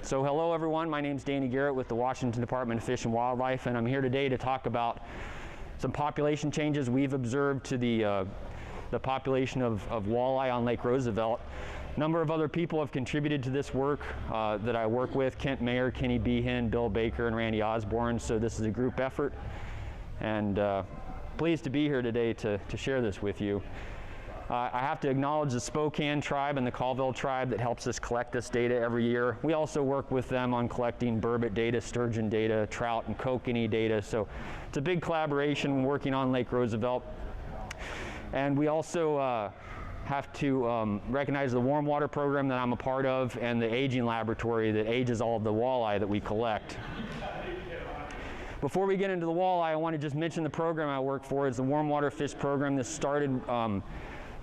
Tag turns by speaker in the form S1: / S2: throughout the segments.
S1: So hello everyone, my name is Danny Garrett with the Washington Department of Fish and Wildlife, and I'm here today to talk about some population changes we've observed to the population of walleye on Lake Roosevelt. A number of other people have contributed to this work that I work with: Kent Mayer, Kenny Behan, Bill Baker, and Randy Osborne. So this is a group effort, and pleased to be here today to share this with you. I have to acknowledge the Spokane tribe and the Colville tribe that helps us collect this data every year. We also work with them on collecting burbot data, sturgeon data, trout and kokanee data. So it's a big collaboration working on Lake Roosevelt. And we also have to recognize the warm water program that I'm a part of and the aging laboratory that ages all of the walleye that we collect. Before we get into the walleye, I want to just mention the program I work for. It's the Warm Water Fish Program. This started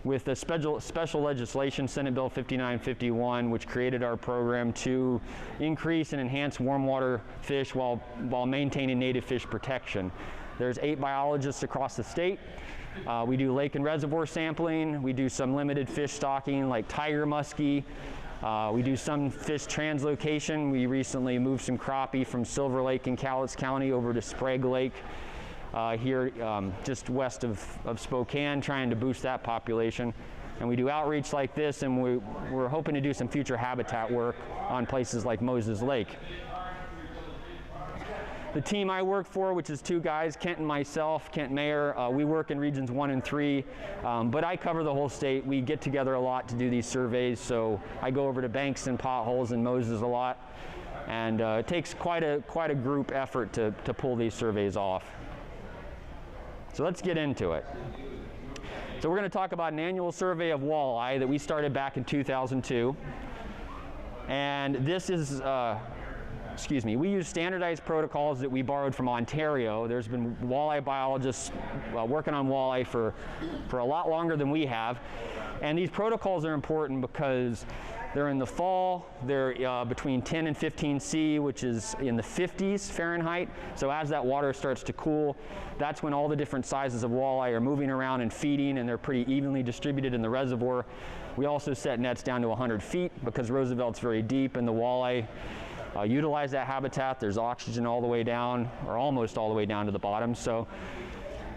S1: with the special legislation, Senate Bill 5951, which created our program to increase and enhance warm water fish while maintaining native fish protection. There's 8 biologists across the state. We do lake and reservoir sampling. We do some limited fish stocking like tiger muskie. We do some fish translocation. We recently moved some crappie from Silver Lake in Cowlitz County over to Sprague Lake here just west of Spokane, trying to boost that population. And we do outreach like this, and we're hoping to do some future habitat work on places like Moses Lake. The team I work for, which is 2 guys, Kent and myself, Kent Mayer, we work in regions 1 and 3, but I cover the whole state. We get together a lot to do these surveys, so I go over to banks and potholes in Moses a lot, and it takes quite a group effort to pull these surveys off. So let's get into it. So we're going to talk about an annual survey of walleye that we started back in 2002, and this is we use standardized protocols that we borrowed from Ontario. There's been walleye biologists working on walleye for a lot longer than we have. And these protocols are important because they're in the fall, they're between 10 and 15 C, which is in the 50s Fahrenheit. So as that water starts to cool, that's when all the different sizes of walleye are moving around and feeding, and they're pretty evenly distributed in the reservoir. We also set nets down to 100 feet because Roosevelt's very deep, and the walleye utilize that habitat. There's oxygen all the way down, or almost all the way down to the bottom. So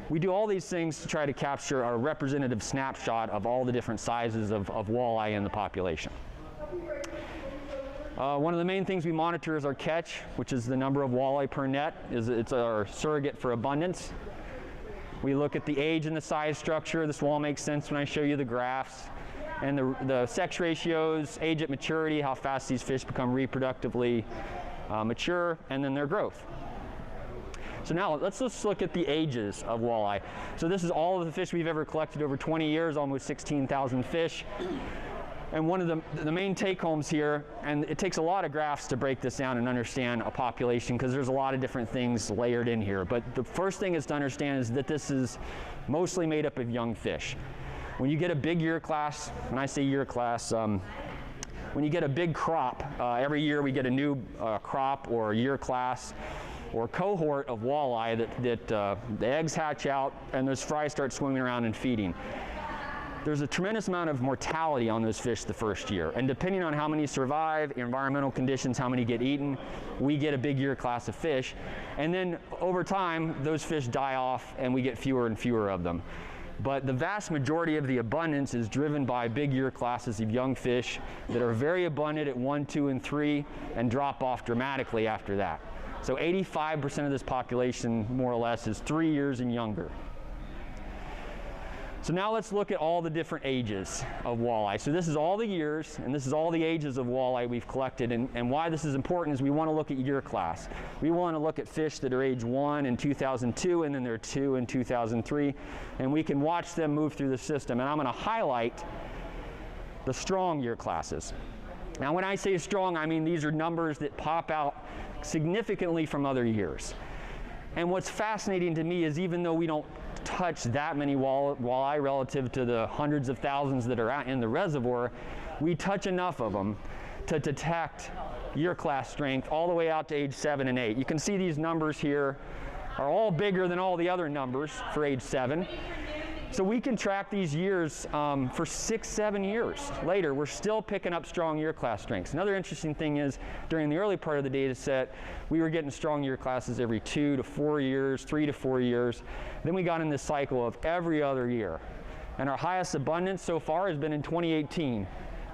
S1: we do all these things to try to capture a representative snapshot of all the different sizes of walleye in the population. One of the main things we monitor is our catch, which is the number of walleye per net. It's our surrogate for abundance. We look at the age and the size structure. This will all make sense when I show you the graphs. And the sex ratios, age at maturity, how fast these fish become reproductively mature, and then their growth. So now let's look at the ages of walleye. So this is all of the fish we've ever collected over 20 years, almost 16,000 fish. And one of the main take-homes here, and it takes a lot of graphs to break this down and understand a population because there's a lot of different things layered in here. But the first thing is to understand is that this is mostly made up of young fish. When you get a big year class, when I say year class, when you get a big crop, every year we get a new crop or year class or cohort of walleye that the eggs hatch out and those fry start swimming around and feeding. There's a tremendous amount of mortality on those fish the first year, and depending on how many survive, environmental conditions, how many get eaten, we get a big year class of fish. And then over time, those fish die off and we get fewer and fewer of them. But the vast majority of the abundance is driven by big year classes of young fish that are very abundant at 1, 2, and 3 and drop off dramatically after that. So 85% of this population, more or less, is 3 years and younger. So now let's look at all the different ages of walleye. So this is all the years, and this is all the ages of walleye we've collected. And why this is important is we want to look at year class. We want to look at fish that are age 1 in 2002, and then they're 2 in 2003, and we can watch them move through the system. And I'm going to highlight the strong year classes. Now when I say strong, I mean these are numbers that pop out significantly from other years. And what's fascinating to me is even though we don't touch that many walleye relative to the hundreds of thousands that are out in the reservoir, we touch enough of them to detect year class strength all the way out to age 7 and 8. You can see these numbers here are all bigger than all the other numbers for age 7. So we can track these years for 6-7 years later. We're still picking up strong year class strengths. Another interesting thing is during the early part of the data set, we were getting strong year classes every 2 to 4 years, 3 to 4 years. Then we got in this cycle of every other year. And our highest abundance so far has been in 2018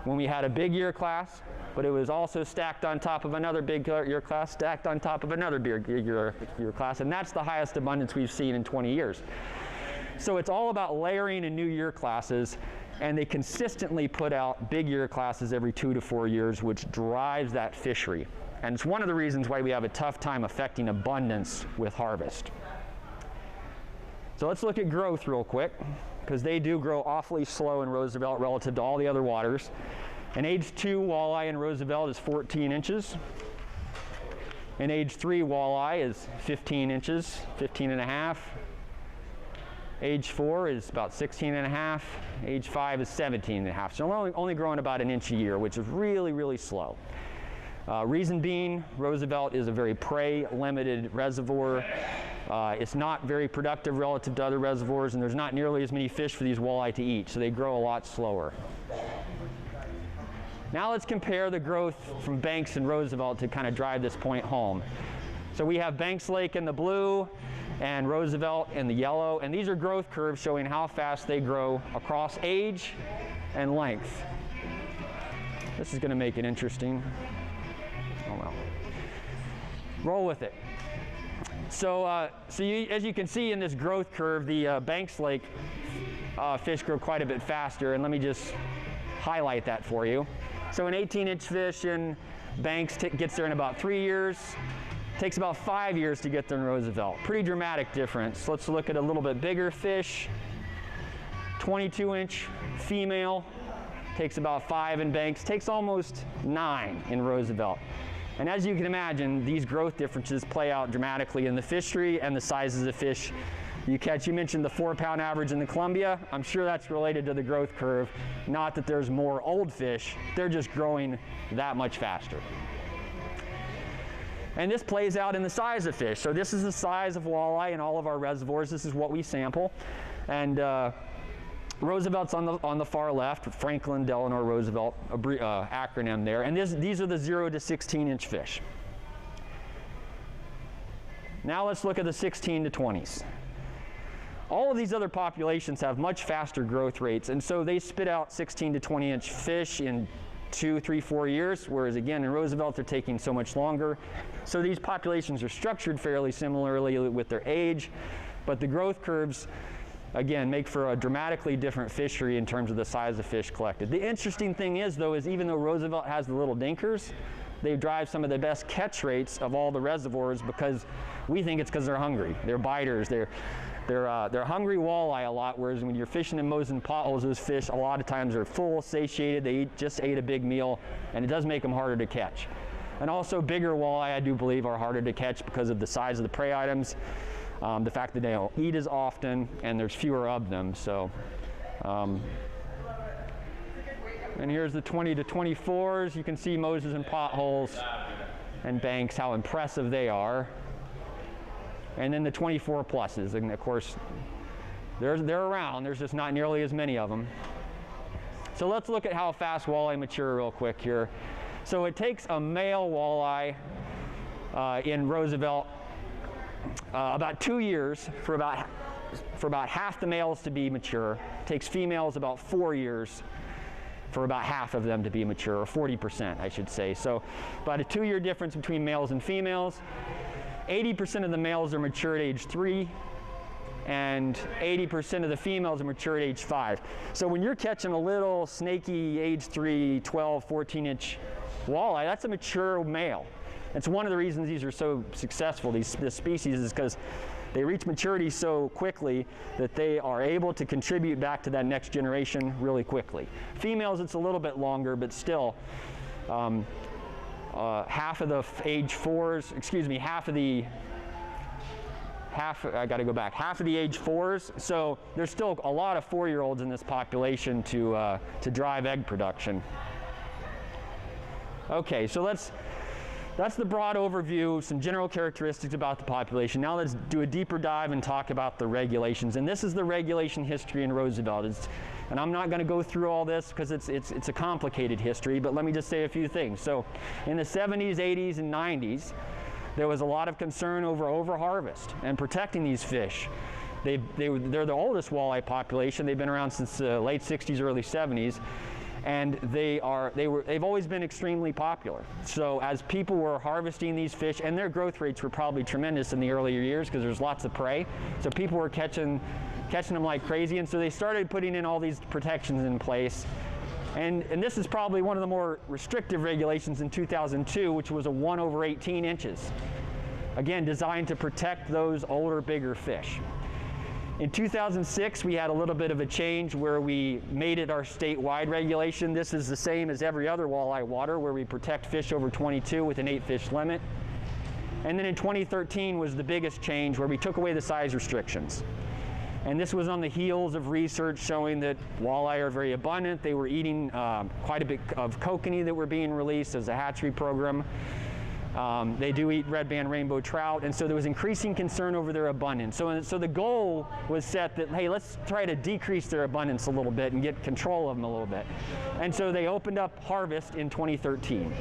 S1: when we had a big year class, but it was also stacked on top of another big year class, stacked on top of another big year class, and that's the highest abundance we've seen in 20 years. So it's all about layering in new year classes, and they consistently put out big year classes every 2 to 4 years, which drives that fishery. And it's one of the reasons why we have a tough time affecting abundance with harvest. So let's look at growth real quick, because they do grow awfully slow in Roosevelt relative to all the other waters. An age 2 walleye in Roosevelt is 14 inches. An age 3 walleye is 15 inches, 15 and a half. Age 4 is about 16 and a half. Age 5 is 17 and a half. So only growing about an inch a year, which is really, really slow. Reason being, Roosevelt is a very prey-limited reservoir. It's not very productive relative to other reservoirs, and there's not nearly as many fish for these walleye to eat, so they grow a lot slower. Now let's compare the growth from Banks and Roosevelt to kind of drive this point home. So we have Banks Lake in the blue and Roosevelt in the yellow, and these are growth curves showing how fast they grow across age and length. This is going to make it interesting. Oh well. Roll with it. So, as you can see in this growth curve, the Banks Lake fish grow quite a bit faster, and let me just highlight that for you. So an 18-inch fish in Banks gets there in about 3 years. Takes about 5 years to get there in Roosevelt. Pretty dramatic difference. Let's look at a little bit bigger fish. 22-inch female, takes about 5 in Banks, takes almost 9 in Roosevelt. And as you can imagine, these growth differences play out dramatically in the fishery and the sizes of fish you catch. You mentioned the 4-pound average in the Columbia. I'm sure that's related to the growth curve. Not that there's more old fish, they're just growing that much faster. And this plays out in the size of fish. So this is the size of walleye in all of our reservoirs. This is what we sample. And Roosevelt's on the far left, Franklin Delano Roosevelt acronym there. And these are the 0 to 16-inch fish. Now let's look at the 16 to 20s. All of these other populations have much faster growth rates, and so they spit out 16 to 20-inch fish in 2, 3, 4 years, whereas again in Roosevelt they're taking so much longer. So these populations are structured fairly similarly with their age, but the growth curves again make for a dramatically different fishery in terms of the size of fish collected. The interesting thing is though, is even though Roosevelt has the little dinkers, they drive some of the best catch rates of all the reservoirs because we think it's because they're hungry. They're biters. They're hungry walleye a lot, whereas when you're fishing in mows and potholes, those fish a lot of times are full, satiated, they just ate a big meal, and it does make them harder to catch. And also bigger walleye, I do believe, are harder to catch because of the size of the prey items, the fact that they don't eat as often, and there's fewer of them. So, and here's the 20 to 24s. You can see Moses and potholes and Banks, how impressive they are. And then the 24 pluses, and of course, they're around. There's just not nearly as many of them. So let's look at how fast walleye mature real quick here. So it takes a male walleye in Roosevelt about 2 years for about half the males to be mature. It takes females about 4 years for about half of them to be mature, or 40%, I should say. So about a 2-year difference between males and females. 80% of the males are mature at age 3, and 80% of the females are mature at age 5. So when you're catching a little snaky age 3, 12, 14-inch walleye, that's a mature male. It's one of the reasons these are so successful, this species, is because they reach maturity so quickly that they are able to contribute back to that next generation really quickly. Females, it's a little bit longer, but still, half of the age 4s, excuse me, half of the age 4s. So there's still a lot of 4-year-olds in this population to drive egg production. Okay, so let's That's the broad overview, some general characteristics about the population. Now let's do a deeper dive and talk about the regulations. And this is the regulation history in Roosevelt. And I'm not going to go through all this because it's a complicated history, but let me just say a few things. So in the 70s, 80s, and 90s, there was a lot of concern over overharvest and protecting these fish. They're the oldest walleye population. They've been around since the late 60s, early 70s. And they've always been extremely popular. So as people were harvesting these fish, and their growth rates were probably tremendous in the earlier years because there's lots of prey, so people were catching them like crazy, and so they started putting in all these protections in place. And this is probably one of the more restrictive regulations in 2002, which was a 1/18 inches. Again, designed to protect those older, bigger fish. In 2006, we had a little bit of a change where we made it our statewide regulation. This is the same as every other walleye water, where we protect fish over 22 with an 8-fish limit. And then in 2013 was the biggest change, where we took away the size restrictions. And this was on the heels of research showing that walleye are very abundant. They were eating quite a bit of kokanee that were being released as a hatchery program. They do eat red band rainbow trout, and so there was increasing concern over their abundance. So the goal was set that, hey, let's try to decrease their abundance a little bit and get control of them a little bit. And so they opened up harvest in 2013.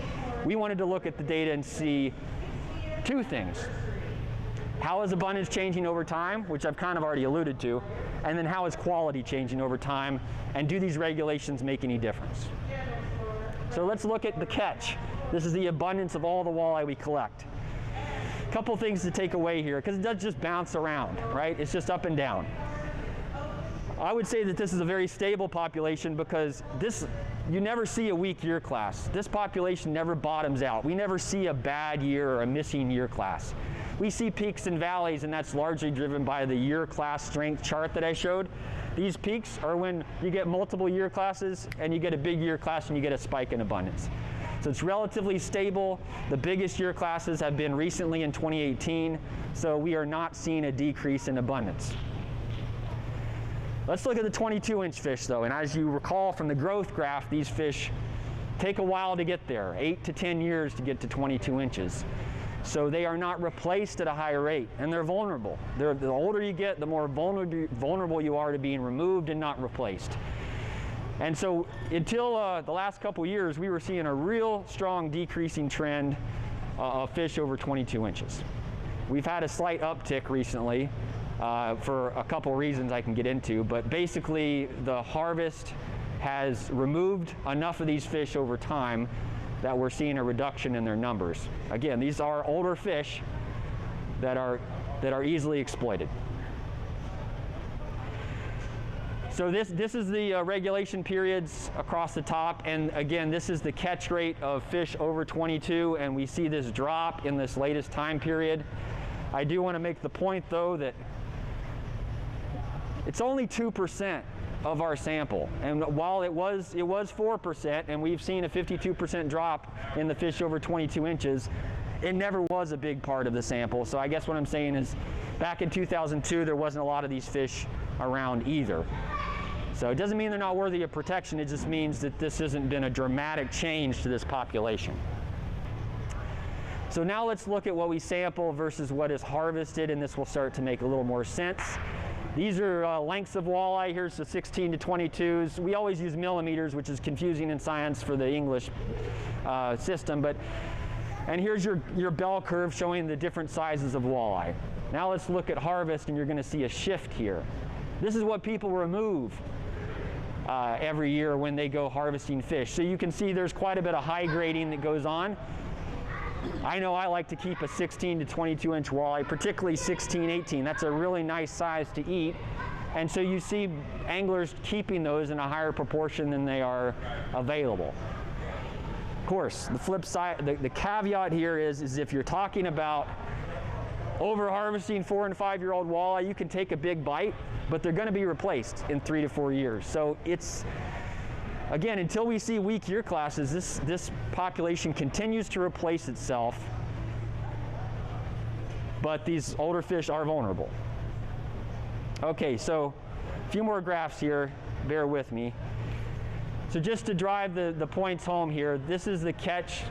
S1: We wanted to look at the data and see two things. How is abundance changing over time, which I've kind of already alluded to, and then how is quality changing over time, and do these regulations make any difference? So let's look at the catch. This is the abundance of all the walleye we collect. A couple things to take away here, because it does just bounce around, right? It's just up and down. I would say that this is a very stable population because you never see a weak year class. This population never bottoms out. We never see a bad year or a missing year class. We see peaks and valleys, and that's largely driven by the year class strength chart that I showed. These peaks are when you get multiple year classes and you get a big year class and you get a spike in abundance. So it's relatively stable. The biggest year classes have been recently in 2018, so we are not seeing a decrease in abundance. Let's look at the 22-inch fish though, and as you recall from the growth graph, these fish take a while to get there, 8 to 10 years to get to 22 inches. So they are not replaced at a higher rate, and they're vulnerable. The older you get, the more vulnerable you are to being removed and not replaced. And so until the last couple years, we were seeing a real strong decreasing trend of fish over 22 inches. We've had a slight uptick recently for a couple reasons I can get into, but basically the harvest has removed enough of these fish over time that we're seeing a reduction in their numbers. Again, these are older fish that are easily exploited. So this is the regulation periods across the top, and again, this is the catch rate of fish over 22, and we see this drop in this latest time period. I do want to make the point though that it's only 2% of our sample, and while it was 4%, and we've seen a 52% drop in the fish over 22 inches, it never was a big part of the sample. So I guess what I'm saying is, back in 2002, there wasn't a lot of these fish around either. So it doesn't mean they're not worthy of protection, it just means that this hasn't been a dramatic change to this population. So now let's look at what we sample versus what is harvested, and this will start to make a little more sense. These are lengths of walleye. Here's the 16 to 22s. We always use millimeters, which is confusing in science for the English system. And here's your bell curve showing the different sizes of walleye. Now let's look at harvest, and you're going to see a shift here. This is what people remove every year when they go harvesting fish. So you can see there's quite a bit of high grading that goes on. I know I like to keep a 16 to 22 inch walleye, particularly 16, 18. That's a really nice size to eat. And so you see anglers keeping those in a higher proportion than they are available. Of course, the flip side, the caveat here is if you're talking about over harvesting 4 and 5 year old walleye, you can take a big bite, but they're going to be replaced in 3 to 4 years. So it's, again, until we see weak year classes, this population continues to replace itself, but these older fish are vulnerable. Okay, so a few more graphs here, bear with me. So just to drive the points home here, this is the catch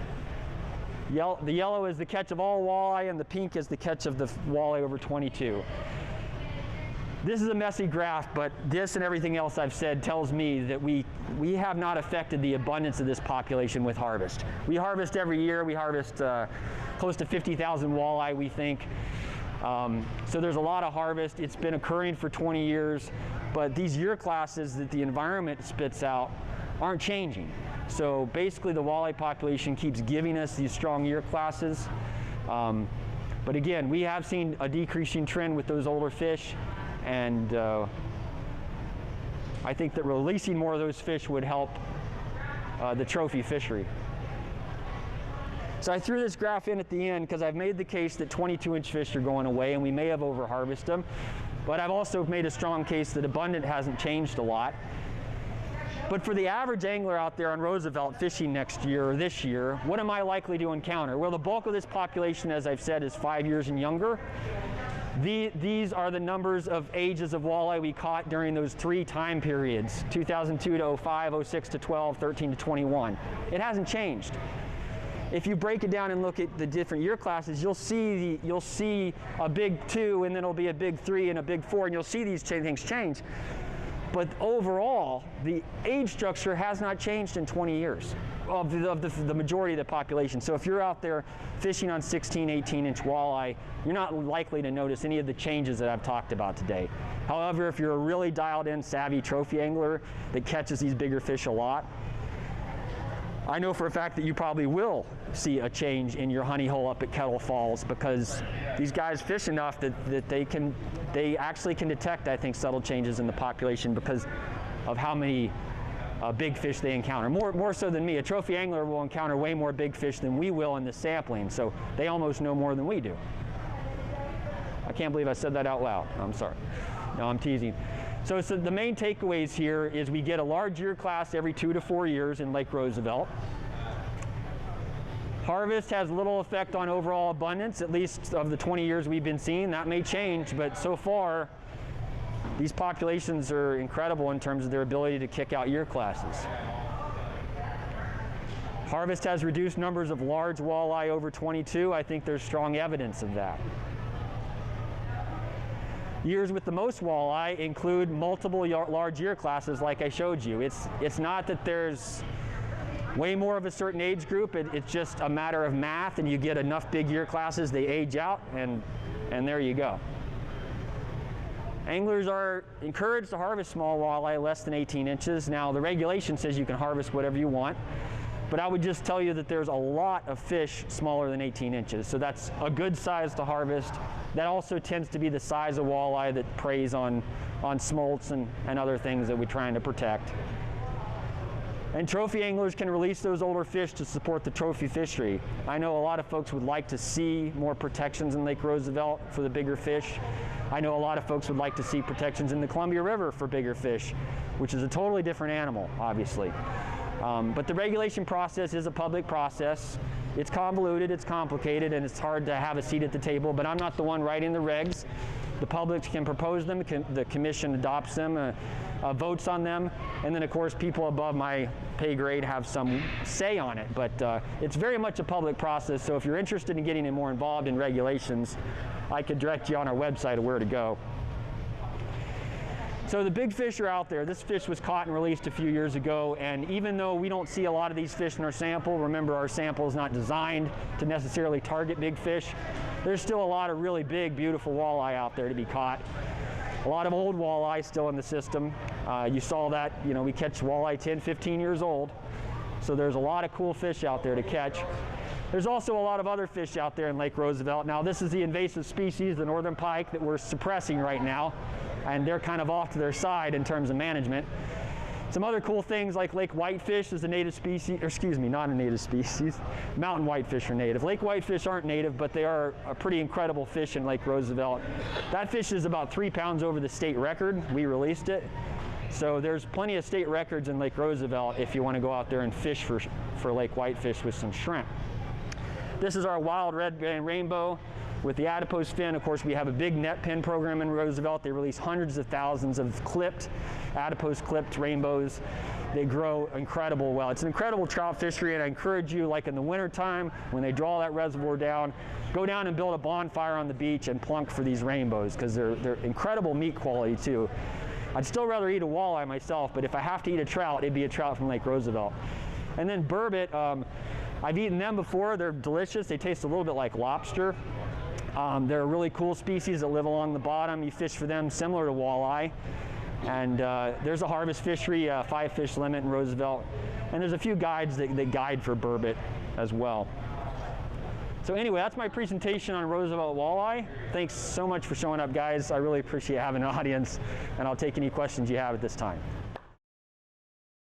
S1: The yellow is the catch of all walleye, and the pink is the catch of the walleye over 22. This is a messy graph, but this and everything else I've said tells me that we have not affected the abundance of this population with harvest. We harvest every year. We harvest close to 50,000 walleye, we think. So there's a lot of harvest. It's been occurring for 20 years, but these year classes that the environment spits out aren't changing. So basically the walleye population keeps giving us these strong year classes. But again, we have seen a decreasing trend with those older fish, and I think that releasing more of those fish would help the trophy fishery. So I threw this graph in at the end because I've made the case that 22-inch fish are going away, and we may have over-harvested them. But I've also made a strong case that abundant hasn't changed a lot. But for the average angler out there on Roosevelt fishing next year or this year, what am I likely to encounter? Well, the bulk of this population, as I've said, is 5 years and younger. These are the numbers of ages of walleye we caught during those 3 time periods, 2002 to 05, 06 to 12, 13 to 21. It hasn't changed. If you break it down and look at the different year classes, you'll see a big 2, and then it'll be a big 3 and a big 4, and you'll see these things change. But overall, the age structure has not changed in 20 years of the majority of the population. So if you're out there fishing on 16, 18-inch walleye, you're not likely to notice any of the changes that I've talked about today. However, if you're a really dialed in, savvy trophy angler that catches these bigger fish a lot, I know for a fact that you probably will see a change in your honey hole up at Kettle Falls, because these guys fish enough that they actually can detect, I think, subtle changes in the population because of how many big fish they encounter. More so than me. A trophy angler will encounter way more big fish than we will in the sampling, so they almost know more than we do. I can't believe I said that out loud. I'm sorry. No, I'm teasing. So the main takeaways here is we get a large year class every 2 to 4 years in Lake Roosevelt. Harvest has little effect on overall abundance, at least of the 20 years we've been seeing. That may change, but so far, these populations are incredible in terms of their ability to kick out year classes. Harvest has reduced numbers of large walleye over 22. I think there's strong evidence of that. Years with the most walleye include multiple large year classes like I showed you. It's not that there's way more of a certain age group, it's just a matter of math, and you get enough big year classes, they age out, and there you go. Anglers are encouraged to harvest small walleye less than 18 inches. Now the regulation says you can harvest whatever you want, but I would just tell you that there's a lot of fish smaller than 18 inches, so that's a good size to harvest. That also tends to be the size of walleye that preys on smolts and other things that we're trying to protect. And trophy anglers can release those older fish to support the trophy fishery. I know a lot of folks would like to see more protections in Lake Roosevelt for the bigger fish. I know a lot of folks would like to see protections in the Columbia River for bigger fish, which is a totally different animal, obviously. But the regulation process is a public process. It's convoluted, it's complicated, and it's hard to have a seat at the table, but I'm not the one writing the regs. The public can propose them, the commission adopts them, votes on them, and then of course people above my pay grade have some say on it, but it's very much a public process, so if you're interested in getting more involved in regulations, I could direct you on our website of where to go. So the big fish are out there. This fish was caught and released a few years ago, and even though we don't see a lot of these fish in our sample, remember our sample is not designed to necessarily target big fish, there's still a lot of really big, beautiful walleye out there to be caught. A lot of old walleye still in the system. You saw that, we catch walleye 10, 15 years old, so there's a lot of cool fish out there to catch. There's also a lot of other fish out there in Lake Roosevelt. Now this is the invasive species, the northern pike, that we're suppressing right now, and they're kind of off to their side in terms of management. Some other cool things like lake whitefish is a native species, or excuse me, not a native species. Mountain whitefish are native. Lake whitefish aren't native, but they are a pretty incredible fish in Lake Roosevelt. That fish is about 3 pounds over the state record. We released it. So there's plenty of state records in Lake Roosevelt if you want to go out there and fish for lake whitefish with some shrimp. This is our wild red band rainbow with the adipose fin. Of course, we have a big net pin program in Roosevelt. They release hundreds of thousands of clipped adipose clipped rainbows. They grow incredible well. It's an incredible trout fishery, and I encourage you, like in the wintertime, when they draw that reservoir down, go down and build a bonfire on the beach and plunk for these rainbows, because they're incredible meat quality too. I'd still rather eat a walleye myself, but if I have to eat a trout, it'd be a trout from Lake Roosevelt. And then burbot, I've eaten them before. They're delicious. They taste a little bit like lobster. They're a really cool species that live along the bottom. You fish for them similar to walleye. And there's a harvest fishery, 5-fish limit in Roosevelt. And there's a few guides that guide for burbot as well. So anyway, that's my presentation on Roosevelt walleye. Thanks so much for showing up, guys. I really appreciate having an audience, and I'll take any questions you have at this time.